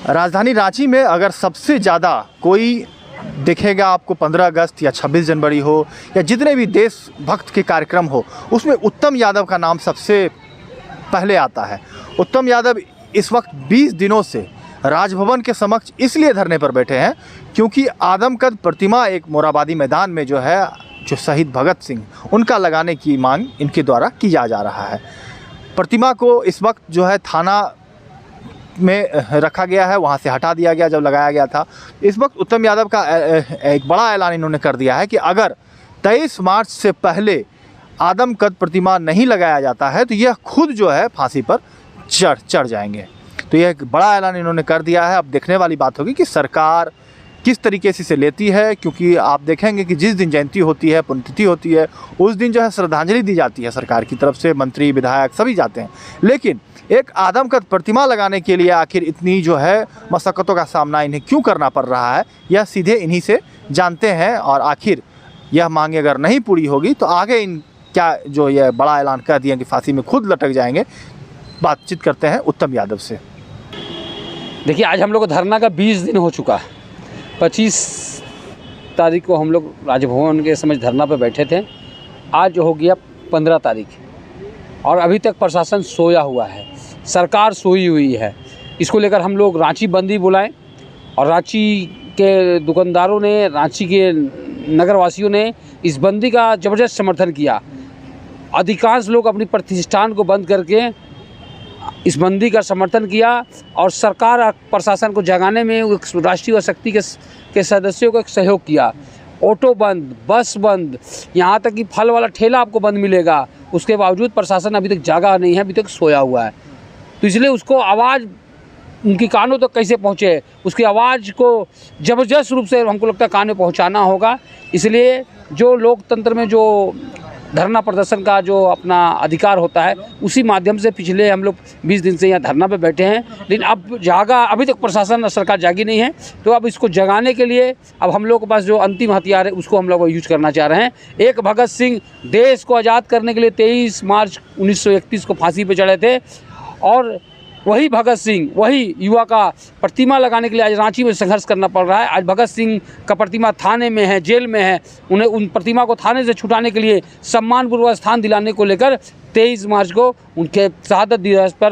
राजधानी रांची में अगर सबसे ज़्यादा कोई दिखेगा आपको 15 अगस्त या 26 जनवरी हो या जितने भी देशभक्त के कार्यक्रम हो, उसमें उत्तम यादव का नाम सबसे पहले आता है। उत्तम यादव इस वक्त 20 दिनों से राजभवन के समक्ष इसलिए धरने पर बैठे हैं क्योंकि आदमकद प्रतिमा एक मोराबादी मैदान में जो है, जो शहीद भगत सिंह, उनका लगाने की मांग इनके द्वारा की जा रहा है। प्रतिमा को इस वक्त जो है थाना में रखा गया है, वहाँ से हटा दिया गया जब लगाया गया था। इस वक्त उत्तम यादव का एक बड़ा ऐलान इन्होंने कर दिया है कि अगर 23 मार्च से पहले आदमकद प्रतिमा नहीं लगाया जाता है तो यह खुद जो है फांसी पर चढ़ जाएंगे। तो यह एक बड़ा ऐलान इन्होंने कर दिया है। अब देखने वाली बात होगी कि सरकार किस तरीके से इसे लेती है, क्योंकि आप देखेंगे कि जिस दिन जयंती होती है, पुण्यतिथि होती है, उस दिन जो है श्रद्धांजलि दी जाती है सरकार की तरफ से, मंत्री विधायक सभी जाते हैं। लेकिन एक आदमकद प्रतिमा लगाने के लिए आखिर इतनी जो है मशक्क़तों का सामना इन्हें क्यों करना पड़ रहा है, यह सीधे इन्हीं से जानते हैं। और आखिर यह मांगे अगर नहीं पूरी होगी तो आगे इन क्या जो यह बड़ा ऐलान कर दिया कि फांसी में खुद लटक जाएंगे। बातचीत करते हैं उत्तम यादव से। देखिए, आज हम लोग को धरना का 20 दिन हो चुका है। 25 तारीख को हम लोग राजभवन के समक्ष धरना पर बैठे थे। आज हो गया 15 तारीख और अभी तक प्रशासन सोया हुआ है, सरकार सोई हुई है। इसको लेकर हम लोग रांची बंदी बुलाएं और रांची के दुकानदारों ने, रांची के नगरवासियों ने इस बंदी का ज़बरदस्त समर्थन किया। अधिकांश लोग अपनी प्रतिष्ठान को बंद करके इस बंदी का समर्थन किया और सरकार और प्रशासन को जगाने में राष्ट्रीय शक्ति के सदस्यों को एक सहयोग किया। ऑटो बंद, बस बंद, यहाँ तक कि फल वाला ठेला आपको बंद मिलेगा। उसके बावजूद प्रशासन अभी तक जागा नहीं है, अभी तक सोया हुआ है। तो इसलिए उसको आवाज़ उनकी कानों तक कैसे पहुँचे, उसकी आवाज़ को ज़बरदस्त रूप से हमको लगता है कान में पहुँचाना होगा। इसलिए जो लोकतंत्र में जो धरना प्रदर्शन का जो अपना अधिकार होता है, उसी माध्यम से पिछले हम लोग 20 दिन से यहाँ धरना पे बैठे हैं। लेकिन अब अभी तक प्रशासन और सरकार जागी नहीं है। तो अब इसको जगाने के लिए अब हम लोग के पास जो अंतिम हथियार है उसको हम लोग यूज करना चाह रहे हैं। एक भगत सिंह देश को आज़ाद करने के लिए 23 मार्च 1931 को फांसी पे चढ़े थे और वही भगत सिंह, वही युवा का प्रतिमा लगाने के लिए आज रांची में संघर्ष करना पड़ रहा है। आज भगत सिंह का प्रतिमा थाने में है, जेल में है। उन्हें उन प्रतिमा को थाने से छुटाने के लिए सम्मानपूर्वक स्थान दिलाने को लेकर 23 मार्च को उनके शहादत दिवस पर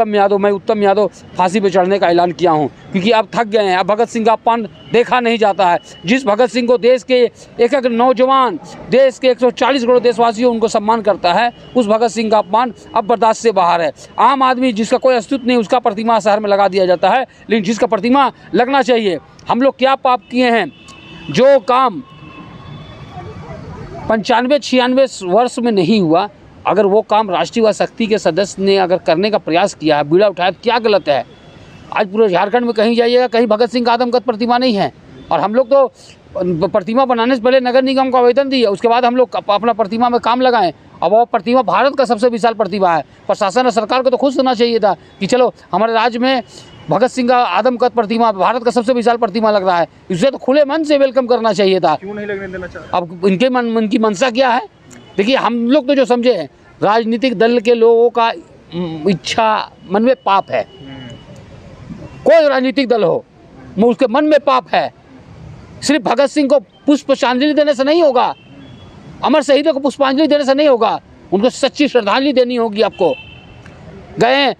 मैं उत्तम यादव फांसी पर चढ़ने का ऐलान किया हूं, क्योंकि अब थक गए हैं। अब भगत सिंह का अपमान देखा नहीं जाता है। जिस भगत सिंह को देश के एक नौजवान, देश के 140 करोड़ देशवासियों उनको सम्मान करता है, उस भगत सिंह का अपमान अब बर्दाश्त से बाहर है। आम आदमी जिसका कोई अस्तित्व नहीं, उसका प्रतिमा शहर में लगा दिया जाता है, लेकिन जिसका प्रतिमा लगना चाहिए। हम लोग क्या पाप किए हैं? जो काम 95-96 वर्ष में नहीं हुआ, अगर वो काम राष्ट्रीय शक्ति के सदस्य ने अगर करने का प्रयास किया है, बीड़ा उठाया, क्या गलत है? आज पूरे झारखंड में कहीं जाइएगा, कहीं भगत सिंह का आदमकद प्रतिमा नहीं है। और हम लोग तो प्रतिमा बनाने से पहले नगर निगम को आवेदन दिए, उसके बाद हम लोग अपना प्रतिमा में काम लगाएं। अब वो प्रतिमा भारत का सबसे विशाल प्रतिमा है। प्रशासन और सरकार को तो खुश होना चाहिए था कि चलो हमारे राज्य में भगत सिंह का आदमकद प्रतिमा, भारत का सबसे विशाल प्रतिमा लग रहा है। इसे तो खुले मन से वेलकम करना चाहिए था। क्यों नहीं लगने देना चाहते? अब इनकी मंशा क्या है? देखिए, हम लोग तो जो समझे हैं, राजनीतिक दल के लोगों का इच्छा मन में पाप है। कोई राजनीतिक दल हो, उसके मन में पाप है। सिर्फ भगत सिंह को पुष्पांजलि देने से नहीं होगा, अमर शहीदों को पुष्पांजलि देने से नहीं होगा, उनको सच्ची श्रद्धांजलि देनी होगी। आपको गए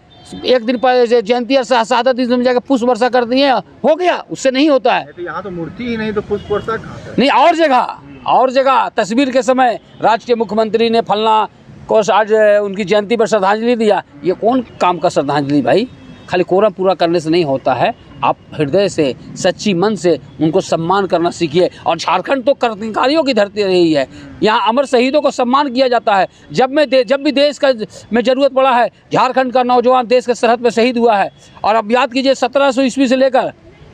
एक दिन पर जयंती और शहादत दिवस में जाकर पुष्प वर्षा कर दिए, हो गया, उससे नहीं होता है। तो यहाँ तो मूर्ति ही नहीं, तो पुष्प वर्षा नहीं। और जगह तस्वीर के समय राज्य के मुख्यमंत्री ने फलना को आज उनकी जयंती पर श्रद्धांजलि दिया। ये कौन काम का श्रद्धांजलि भाई? खाली कोरम पूरा करने से नहीं होता है। आप हृदय से, सच्ची मन से उनको सम्मान करना सीखिए। और झारखंड तो क्रांतिकारियों की धरती रही है। यहाँ अमर शहीदों को सम्मान किया जाता है। जब भी देश का में ज़रूरत पड़ा है, झारखंड का नौजवान देश के सरहद पर शहीद हुआ है। और अब याद कीजिए, 1700 ईस्वी से लेकर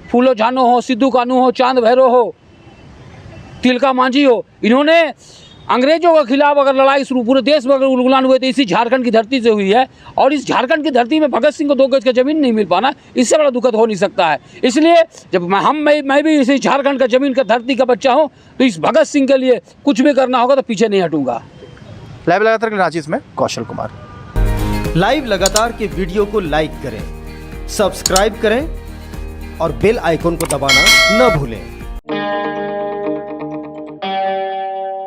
फूलो झानो हो, सिद्धू कानू हो, चांद भैरव हो, तिलका मांझी हो, इन्होंने अंग्रेजों के खिलाफ अगर लड़ाई शुरू पूरे देश में अगर उलगुलान हुए तो इसी झारखंड की धरती से हुई है। और इस झारखंड की धरती में भगत सिंह को 2 गज का जमीन नहीं मिल पाना, इससे बड़ा दुखद हो नहीं सकता है। इसलिए जब मैं भी इसी झारखंड का जमीन का धरती का बच्चा हूँ, तो इस भगत सिंह के लिए कुछ भी करना होगा तो पीछे नहीं हटूंगा। लाइव लगातार के रांची में कौशल कुमार। लाइव लगातार के वीडियो को लाइक करें, सब्सक्राइब करें और बेल आइकन को दबाना न भूलें।